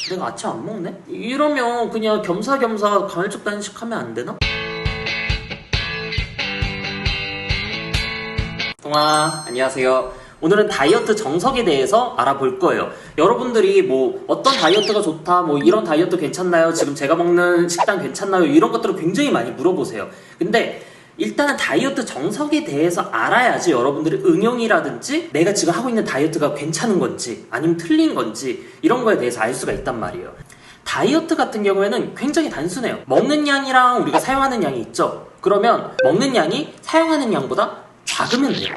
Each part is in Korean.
내가 아침 안 먹네? 이러면 그냥 겸사겸사 간헐적 단식 하면 안 되나? 동아, 안녕하세요. 오늘은 다이어트 정석에 대해서 알아볼 거예요. 여러분들이 뭐 어떤 다이어트가 좋다, 뭐 이런 다이어트 괜찮나요? 지금 제가 먹는 식단 괜찮나요? 이런 것들을 굉장히 많이 물어보세요. 근데 일단은 다이어트 정석에 대해서 알아야지 여러분들의 응용이라든지 내가 지금 하고 있는 다이어트가 괜찮은 건지 아니면 틀린 건지 이런 거에 대해서 알 수가 있단 말이에요. 다이어트 같은 경우에는 굉장히 단순해요. 먹는 양이랑 우리가 사용하는 양이 있죠. 그러면 먹는 양이 사용하는 양보다 작으면 돼요.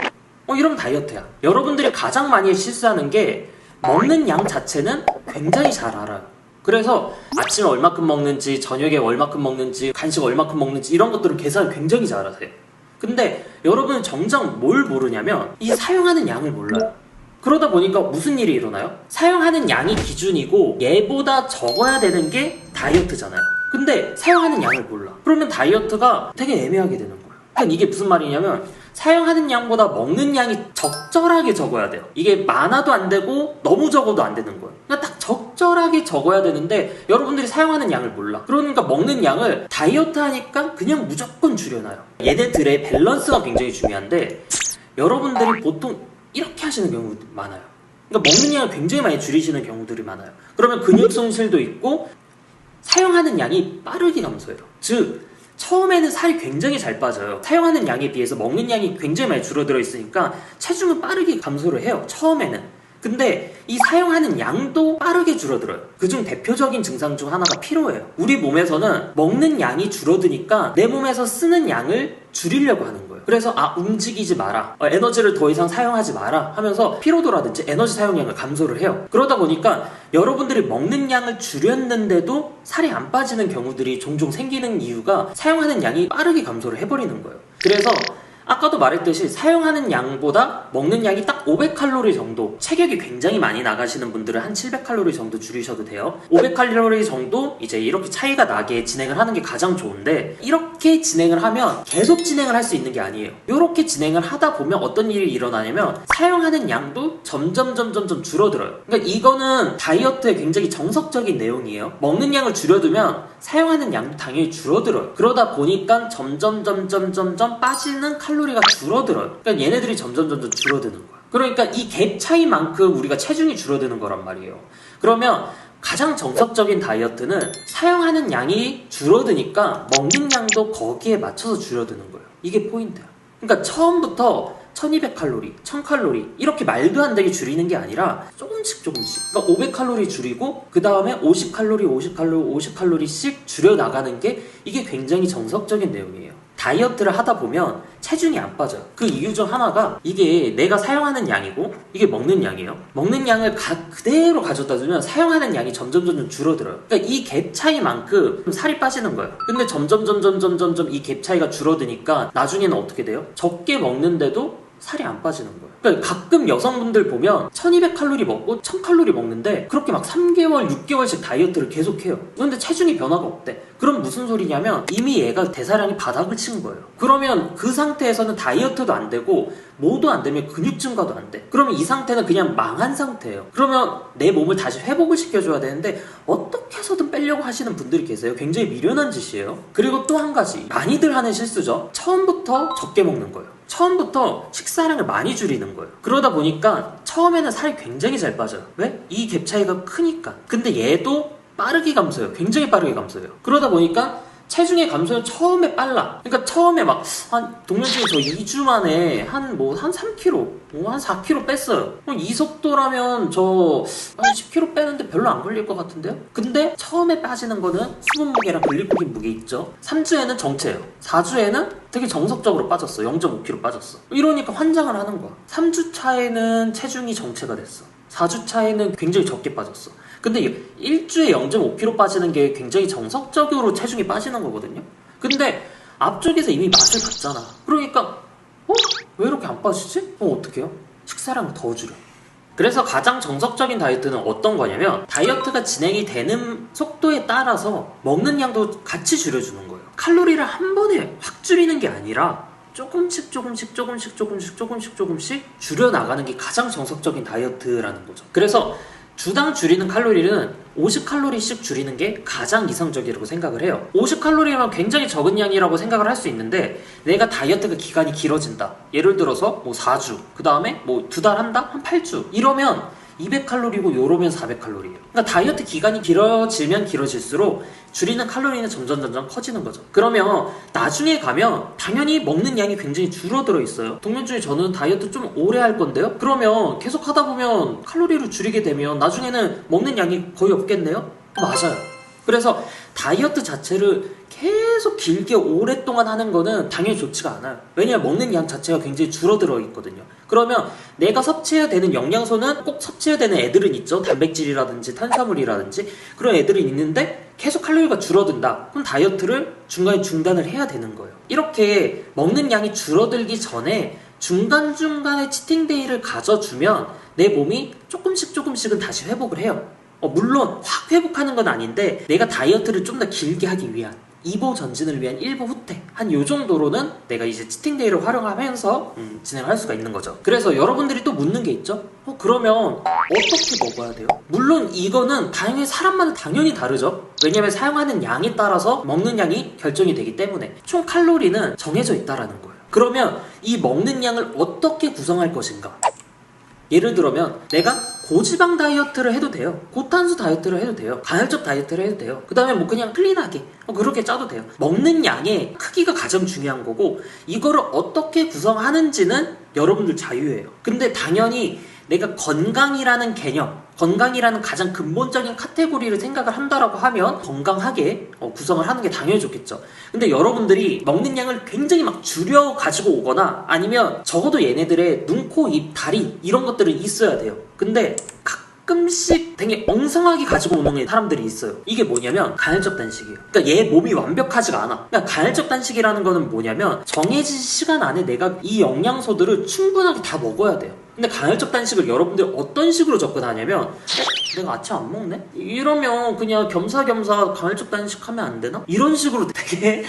이러면 다이어트야. 여러분들이 가장 많이 실수하는 게 먹는 양 자체는 굉장히 잘 알아요. 그래서 아침에 얼마큼 먹는지, 저녁에 얼마큼 먹는지, 간식 얼마큼 먹는지 이런 것들을 계산을 굉장히 잘하세요. 근데 여러분은 정작 뭘 모르냐면 이 사용하는 양을 몰라요. 그러다 보니까 무슨 일이 일어나요? 사용하는 양이 기준이고 얘보다 적어야 되는 게 다이어트잖아요. 근데 사용하는 양을 몰라. 그러면 다이어트가 되게 애매하게 되는 거예요. 그러니까 이게 무슨 말이냐면 사용하는 양보다 먹는 양이 적절하게 적어야 돼요. 이게 많아도 안 되고 너무 적어도 안 되는 거예요. 그러니까 딱 적절하게 적어야 되는데 여러분들이 사용하는 양을 몰라. 그러니까 먹는 양을 다이어트 하니까 그냥 무조건 줄여놔요. 얘네들의 밸런스가 굉장히 중요한데 여러분들이 보통 이렇게 하시는 경우도 많아요. 그러니까 먹는 양을 굉장히 많이 줄이시는 경우들이 많아요. 그러면 근육 손실도 있고 사용하는 양이 빠르게 감소해요. 즉 처음에는 살이 굉장히 잘 빠져요. 사용하는 양에 비해서 먹는 양이 굉장히 많이 줄어들어 있으니까 체중은 빠르게 감소를 해요. 처음에는. 근데 이 사용하는 양도 빠르게 줄어들어요. 그중 대표적인 증상 중 하나가 피로예요. 우리 몸에서는 먹는 양이 줄어드니까 내 몸에서 쓰는 양을 줄이려고 하는 거예요. 그래서 움직이지 마라, 에너지를 더 이상 사용하지 마라 하면서 피로도라든지 에너지 사용량을 감소를 해요. 그러다 보니까 여러분들이 먹는 양을 줄였는데도 살이 안 빠지는 경우들이 종종 생기는 이유가 사용하는 양이 빠르게 감소를 해버리는 거예요. 그래서 아까도 말했듯이 사용하는 양보다 먹는 양이 딱 500칼로리 정도, 체격이 굉장히 많이 나가시는 분들은 한 700칼로리 정도 줄이셔도 돼요. 500칼로리 정도 이제 이렇게 차이가 나게 진행을 하는 게 가장 좋은데 이렇게 진행을 하면 계속 진행을 할 수 있는 게 아니에요. 이렇게 진행을 하다 보면 어떤 일이 일어나냐면 사용하는 양도 점점 줄어들어요. 그러니까 이거는 다이어트의 굉장히 정석적인 내용이에요. 먹는 양을 줄여두면 사용하는 양도 당연히 줄어들어요. 그러다 보니까 점점 빠지는 칼로리가 줄어들어요. 그러니까 얘네들이 점점 줄어드는 거야. 그러니까 이 갭 차이만큼 우리가 체중이 줄어드는 거란 말이에요. 그러면 가장 정석적인 다이어트는 사용하는 양이 줄어드니까 먹는 양도 거기에 맞춰서 줄어드는 거예요. 이게 포인트야. 그러니까 처음부터 1200칼로리, 1000칼로리 이렇게 말도 안 되게 줄이는 게 아니라 조금씩 그러니까 500칼로리 줄이고 그 다음에 50칼로리씩 줄여나가는 게 이게 굉장히 정석적인 내용이에요. 다이어트를 하다 보면 체중이 안 빠져요. 그 이유 중 하나가 이게 내가 사용하는 양이고 이게 먹는 양이에요. 먹는 양을 그대로 가져다 두면 사용하는 양이 점점 줄어들어요. 그러니까 이 갭 차이만큼 살이 빠지는 거예요. 근데 점점 이 갭 차이가 줄어드니까 나중에는 어떻게 돼요? 적게 먹는데도 살이 안 빠지는 거예요. 그러니까 가끔 여성분들 보면 1200칼로리 먹고 1000칼로리 먹는데 그렇게 막 3개월, 6개월씩 다이어트를 계속해요. 그런데 체중이 변화가 없대. 그럼 무슨 소리냐면 이미 얘가 대사량이 바닥을 친 거예요. 그러면 그 상태에서는 다이어트도 안 되고 뭐도 안 되면 근육 증가도 안 돼. 그러면 이 상태는 그냥 망한 상태예요. 그러면 내 몸을 다시 회복을 시켜줘야 되는데 어떻게 해서든 빼려고 하시는 분들이 계세요. 굉장히 미련한 짓이에요. 그리고 또 한 가지 많이들 하는 실수죠. 처음부터 적게 먹는 거예요. 처음부터 식사량을 많이 줄이는 거예요. 그러다 보니까 처음에는 살이 굉장히 잘 빠져요. 왜? 이 갭 차이가 크니까. 근데 얘도 빠르게 감소해요. 굉장히 빠르게 감소해요. 그러다 보니까 체중의 감소는 처음에 빨라. 그러니까 처음에 동료중에 저 2주 만에 한 3kg, 한 4kg 뺐어요. 이 속도라면 저 한 10kg 빼는데 별로 안 걸릴 것 같은데요? 근데 처음에 빠지는 거는 수분 무게랑 글리코겐 무게 있죠. 3주에는 정체예요. 4주에는 되게 정석적으로 빠졌어. 0.5kg 빠졌어. 이러니까 환장을 하는 거야. 3주 차에는 체중이 정체가 됐어. 4주 차에는 굉장히 적게 빠졌어. 근데 1주에 0.5kg 빠지는 게 굉장히 정석적으로 체중이 빠지는 거거든요. 근데 앞쪽에서 이미 맛을 봤잖아. 그러니까 왜 이렇게 안 빠지지? 어떻게 해요? 식사량을 더 줄여. 그래서 가장 정석적인 다이어트는 어떤 거냐면 다이어트가 진행이 되는 속도에 따라서 먹는 양도 같이 줄여주는 거예요. 칼로리를 한 번에 확 줄이는 게 아니라 조금씩 줄여나가는 게 가장 정석적인 다이어트라는 거죠. 그래서 주당 줄이는 칼로리는 50칼로리씩 줄이는 게 가장 이상적이라고 생각을 해요. 50칼로리면 굉장히 적은 양이라고 생각을 할 수 있는데 내가 다이어트가 기간이 길어진다. 예를 들어서 뭐 4주, 그 다음에 뭐 2달 한다? 한 8주 이러면 200칼로리고 요러면 400칼로리예요. 그러니까 다이어트 기간이 길어지면 길어질수록 줄이는 칼로리는 점점 커지는 거죠. 그러면 나중에 가면 당연히 먹는 양이 굉장히 줄어들어 있어요. 동면 중에 저는 다이어트 좀 오래 할 건데요. 그러면 계속 하다 보면 칼로리를 줄이게 되면 나중에는 먹는 양이 거의 없겠네요? 맞아요. 그래서 다이어트 자체를 계속 길게 오랫동안 하는 거는 당연히 좋지가 않아요. 왜냐면 먹는 양 자체가 굉장히 줄어들어 있거든요. 그러면 내가 섭취해야 되는 영양소는 꼭 섭취해야 되는 애들은 있죠. 단백질이라든지 탄수화물이라든지 그런 애들은 있는데 계속 칼로리가 줄어든다. 그럼 다이어트를 중간에 중단을 해야 되는 거예요. 이렇게 먹는 양이 줄어들기 전에 중간중간에 치팅데이를 가져주면 내 몸이 조금씩은 다시 회복을 해요. 물론 확 회복하는 건 아닌데 내가 다이어트를 좀 더 길게 하기 위한 2보 전진을 위한 1보 후퇴 한 요 정도로는 내가 이제 치팅데이를 활용하면서 진행할 수가 있는 거죠. 그래서 여러분들이 또 묻는 게 있죠. 그러면 어떻게 먹어야 돼요? 물론 이거는 당연히 사람마다 당연히 다르죠. 왜냐면 사용하는 양에 따라서 먹는 양이 결정이 되기 때문에 총 칼로리는 정해져 있다라는 거예요. 그러면 이 먹는 양을 어떻게 구성할 것인가? 예를 들면 내가 고지방 다이어트를 해도 돼요. 고탄수 다이어트를 해도 돼요. 간헐적 다이어트를 해도 돼요. 그 다음에 뭐 그냥 클린하게 그렇게 짜도 돼요. 먹는 양의 크기가 가장 중요한 거고 이거를 어떻게 구성하는지는 여러분들 자유예요. 근데 당연히 내가 건강이라는 개념, 건강이라는 가장 근본적인 카테고리를 생각을 한다라고 하면 건강하게 구성을 하는 게 당연히 좋겠죠. 근데 여러분들이 먹는 양을 굉장히 막 줄여 가지고 오거나 아니면 적어도 얘네들의 눈, 코, 입, 다리 이런 것들은 있어야 돼요. 근데 가끔씩 되게 엉성하게 가지고 오는 사람들이 있어요. 이게 뭐냐면 간헐적 단식이에요. 그러니까 얘 몸이 완벽하지가 않아. 그러니까 간헐적 단식이라는 거는 뭐냐면 정해진 시간 안에 내가 이 영양소들을 충분하게 다 먹어야 돼요. 근데 간헐적 단식을 여러분들 어떤 식으로 접근하냐면 내가 아침 안 먹네? 이러면 그냥 겸사겸사 간헐적 단식하면 안 되나? 이런 식으로 되게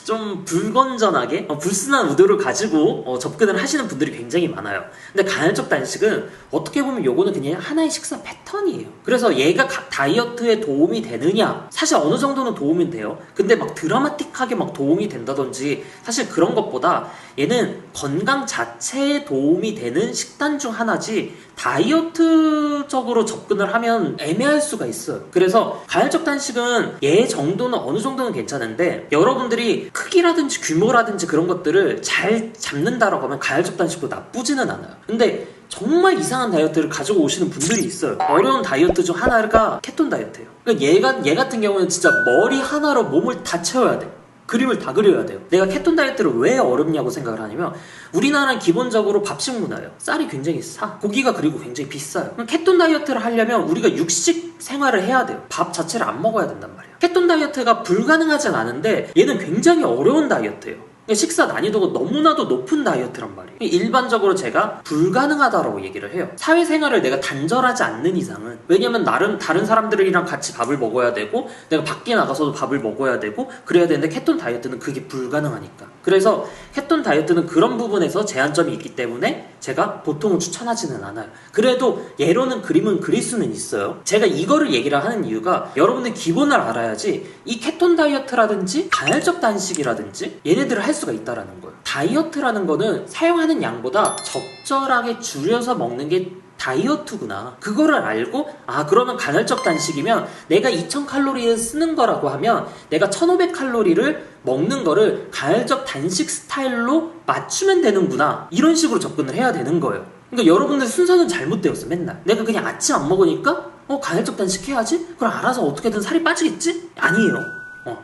좀 불건전하게 불순한 의도를 가지고 접근을 하시는 분들이 굉장히 많아요. 근데 간헐적 단식은 어떻게 보면 요거는 그냥 하나의 식사 패턴이에요. 그래서 얘가 다이어트에 도움이 되느냐? 사실 어느 정도는 도움이 돼요. 근데 막 드라마틱하게 막 도움이 된다든지 사실 그런 것보다 얘는 건강 자체에 도움이 되는 식단 중 하나지 다이어트적으로 접근을 하면 애매할 수가 있어요. 그래서 간헐적 단식은 얘 정도는 어느 정도는 괜찮은데 여러분들이 크기라든지 규모라든지 그런 것들을 잘 잡는다라고 하면 간헐적 단식도 나쁘지는 않아요. 근데 정말 이상한 다이어트를 가지고 오시는 분들이 있어요. 어려운 다이어트 중 하나가 케톤 다이어트예요. 그러니까 얘 같은 경우는 진짜 머리 하나로 몸을 다 채워야 돼. 그림을 다 그려야 돼요. 내가 케톤 다이어트를 왜 어렵냐고 생각을 하냐면 우리나라는 기본적으로 밥식 문화예요. 쌀이 굉장히 싸. 고기가 그리고 굉장히 비싸요. 그럼 케톤 다이어트를 하려면 우리가 육식 생활을 해야 돼요. 밥 자체를 안 먹어야 된단 말이에요. 케톤 다이어트가 불가능하진 않은데 얘는 굉장히 어려운 다이어트예요. 식사 난이도가 너무나도 높은 다이어트란 말이에요. 일반적으로 제가 불가능하다라고 얘기를 해요. 사회생활을 내가 단절하지 않는 이상은. 왜냐면 나름 다른 사람들이랑 같이 밥을 먹어야 되고 내가 밖에 나가서도 밥을 먹어야 되고 그래야 되는데 케톤 다이어트는 그게 불가능하니까. 그래서 케톤 다이어트는 그런 부분에서 제한점이 있기 때문에 제가 보통은 추천하지는 않아요. 그래도 예로는 그림은 그릴 수는 있어요. 제가 이거를 얘기를 하는 이유가 여러분들 기본을 알아야지 이 케톤 다이어트라든지 간헐적 단식이라든지 얘네들을 할 수가 있다라는 거예요. 다이어트라는 거는 사용하는 양보다 적절하게 줄여서 먹는 게 다이어트구나. 그거를 알고 그러면 간헐적 단식이면 내가 2000칼로리를 쓰는 거라고 하면 내가 1500칼로리를 먹는 거를 간헐적 단식 스타일로 맞추면 되는구나. 이런 식으로 접근을 해야 되는 거예요. 그러니까 여러분들 순서는 잘못되었어. 맨날 내가 그냥 아침 안 먹으니까 간헐적 단식 해야지? 그럼 알아서 어떻게든 살이 빠지겠지? 아니에요.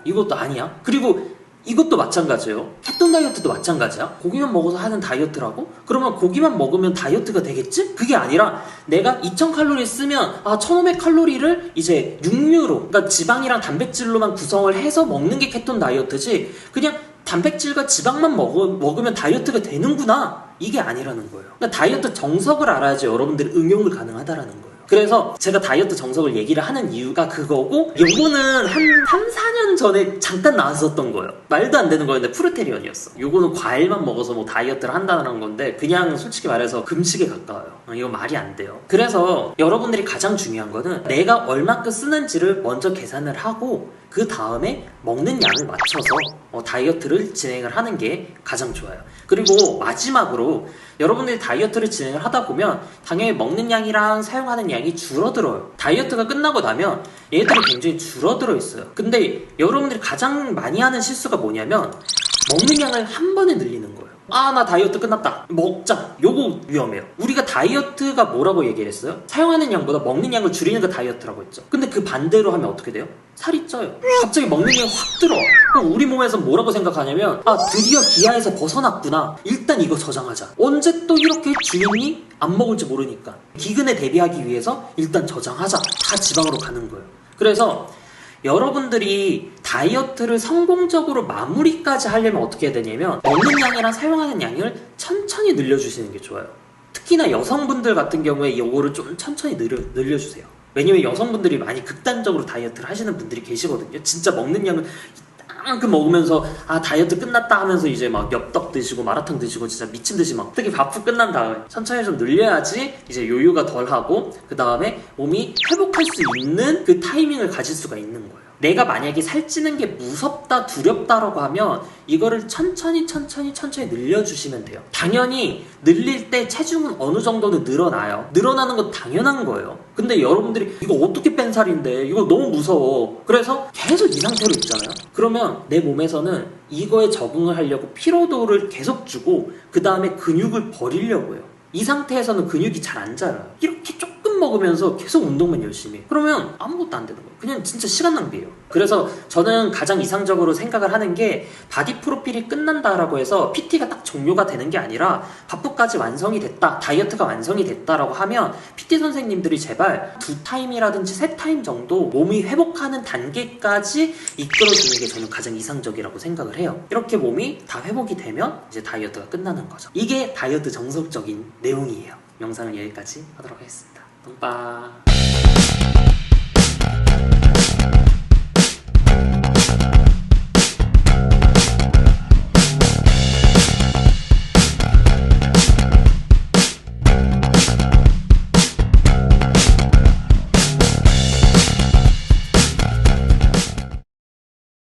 이것도 아니야. 그리고 이것도 마찬가지예요. 케톤 다이어트도 마찬가지야. 고기만 먹어서 하는 다이어트라고? 그러면 고기만 먹으면 다이어트가 되겠지? 그게 아니라 내가 2000칼로리 쓰면 1500칼로리를 이제 육류로, 그러니까 지방이랑 단백질로만 구성을 해서 먹는 게 케톤 다이어트지 그냥 단백질과 지방만 먹으면 다이어트가 되는구나. 이게 아니라는 거예요. 그러니까 다이어트 정석을 알아야지 여러분들이 응용을 가능하다라는 거예요. 그래서 제가 다이어트 정석을 얘기를 하는 이유가 그거고, 요거는 한 3-4년 전에 잠깐 나왔었던 거예요. 말도 안 되는 거였는데 프루테리언이었어. 요거는 과일만 먹어서 뭐 다이어트를 한다는 건데 그냥 솔직히 말해서 금식에 가까워요. 이거 말이 안 돼요. 그래서 여러분들이 가장 중요한 거는 내가 얼마큼 쓰는지를 먼저 계산을 하고 그 다음에 먹는 양을 맞춰서 다이어트를 진행을 하는 게 가장 좋아요. 그리고 마지막으로 여러분들이 다이어트를 진행을 하다 보면 당연히 먹는 양이랑 사용하는 양이 줄어들어요. 다이어트가 끝나고 나면 얘들이 굉장히 줄어들어 있어요. 근데 여러분들이 가장 많이 하는 실수가 뭐냐면 먹는 양을 한 번에 늘리는 거예요. 아, 나 다이어트 끝났다, 먹자. 요거 위험해요. 우리가 다이어트가 뭐라고 얘기를 했어요? 사용하는 양보다 먹는 양을 줄이는 거 다이어트라고 했죠. 근데 그 반대로 하면 어떻게 돼요? 살이 쪄요. 갑자기 먹는 양이 확 들어. 그럼 우리 몸에서 뭐라고 생각하냐면, 아, 드디어 기아에서 벗어났구나, 일단 이거 저장하자. 언제 또 이렇게 줄이니? 안 먹을지 모르니까 기근에 대비하기 위해서 일단 저장하자. 다 지방으로 가는 거예요. 그래서 여러분들이 다이어트를 성공적으로 마무리까지 하려면 어떻게 해야 되냐면 먹는 양이랑 사용하는 양을 천천히 늘려주시는 게 좋아요. 특히나 여성분들 같은 경우에 이거를 좀 천천히 늘려주세요. 왜냐면 여성분들이 많이 극단적으로 다이어트를 하시는 분들이 계시거든요. 진짜 먹는 양을 이만큼 먹으면서 아, 다이어트 끝났다 하면서 이제 막 엽떡 드시고 마라탕 드시고 진짜 미친 듯이 막, 특히 밥후 끝난 다음에 천천히 좀 늘려야지 이제 요요가 덜하고 그 다음에 몸이 회복할 수 있는 그 타이밍을 가질 수가 있는 거예요. 내가 만약에 살찌는 게 무섭다, 두렵다라고 하면 이거를 천천히 늘려주시면 돼요. 당연히 늘릴 때 체중은 어느 정도는 늘어나요. 늘어나는 건 당연한 거예요. 근데 여러분들이 이거 어떻게 뺀 살인데 이거 너무 무서워, 그래서 계속 이 상태로 있잖아요. 그러면 내 몸에서는 이거에 적응을 하려고 피로도를 계속 주고 그 다음에 근육을 버리려고 해요. 이 상태에서는 근육이 잘 안 자라요. 이렇게 조금 먹으면서 계속 운동만 열심히 해. 그러면 아무것도 안 되는 거예요. 그냥 진짜 시간 낭비예요. 그래서 저는 가장 이상적으로 생각을 하는 게, 바디 프로필이 끝난다라고 해서 PT가 딱 종료가 되는 게 아니라 밥부까지 완성이 됐다, 다이어트가 완성이 됐다라고 하면 PT 선생님들이 제발 2타임이라든지 3타임 정도 몸이 회복하는 단계까지 이끌어주는 게 저는 가장 이상적이라고 생각을 해요. 이렇게 몸이 다 회복이 되면 이제 다이어트가 끝나는 거죠. 이게 다이어트 정석적인 내용이에요. 영상은 여기까지 하도록 하겠습니다. 똥빠.